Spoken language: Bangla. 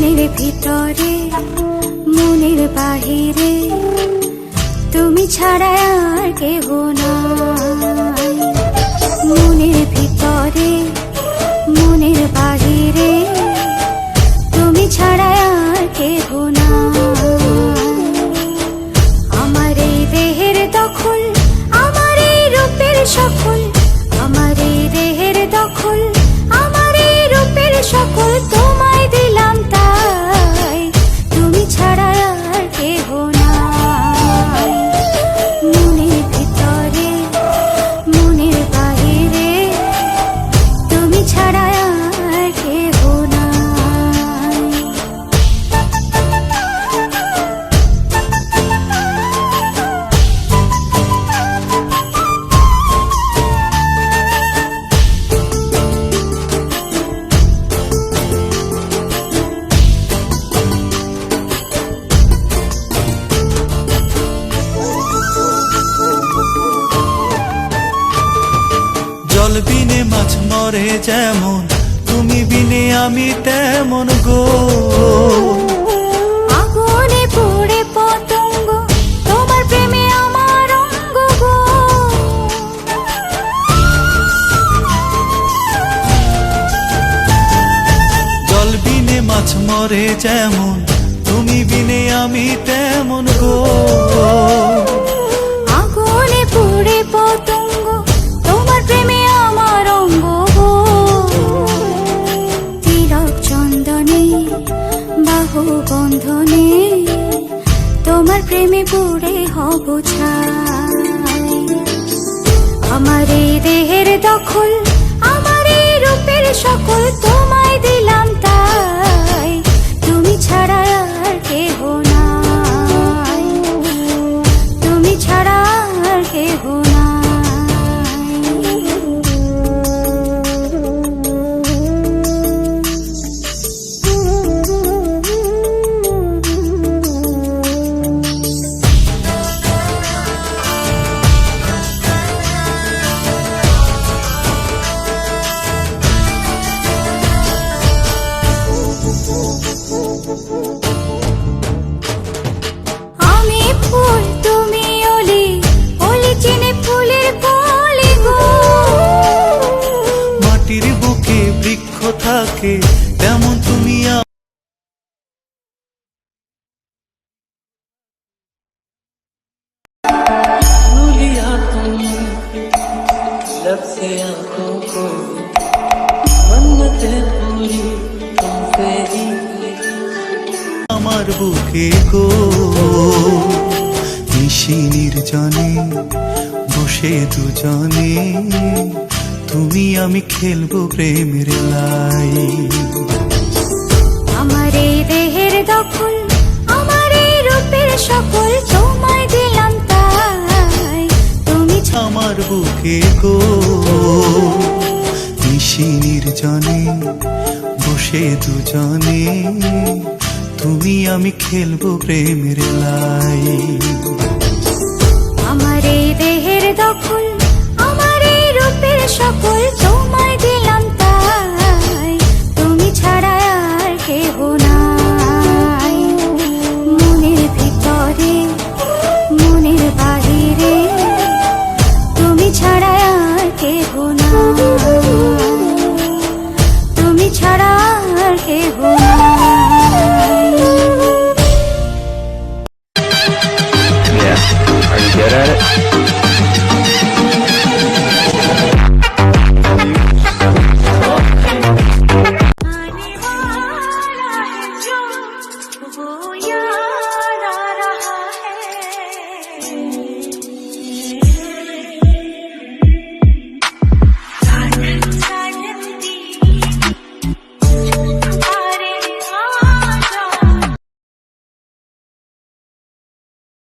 মনের ভিতরে মনের বাহিরে তুমি ছাড়া আর কেহ নাই। মনের ভিতরে মনের বাহিরে তুমি ছাড়া আর কেহ নাই। আমার এই দেহের দখল, আমার এই রূপের সকল, আমার এই দেহের দখল, আমার এই রূপের সকল তোমায় দিলাম তাই, তুমি ছাড়া আর কেহ নাই। মনের ভিতরে মনের বাহিরে তুমি ছাড়া আর কেহ নাই। জল বিনে মাছ মরে যেমন, তুমি বিনে আমি তেমন গো। আগুনে পুড়ে পতঙ্গ, তোমার প্রেমে আমার অঙ্গ গো। জল বিনে মাছ মরে যেমন, তুমি বিনে আমি তেমন গো। আগুনে পুড়ে পতঙ্গ, তোমার প্রেমে আমার অঙ্গ গো। তিলক চন্দনে বাহু বন্ধনে তোমার প্রেমে পুড়ে হব ছাই। আমার এই দেহের দখল, আমার এই রূপের সকল তোমায় দিলাম তাই, তুমি ছাড়া আর কেহ নাই, তুমি ছাড়া আর কেহ নাই। আমি ফুল তুমি অলি, অলি চিনে ফুলের কলি গো। মাটির বুকে বৃক্ষ থাকে তেমন তুমি लिया तुमने लब से आंखों को, मन्नतें पूरी तुमसे ही। আমার বুকে গো। নিশি নির্জনে বসে দুজনে তুমি আমি খেলবো প্রেমের লাই। আমার এই দেহের দখল, আমার এই রূপের সকল তোমায় দিলাম তাই, তুমি আমার বুকে গো। নিশি নির্জনে বসে দুজনে তুমি আমি খেলবো প্রেমের লাই। আমার এই দেহের দখল, আমার এই রূপের সকল তোমায় দিলাম।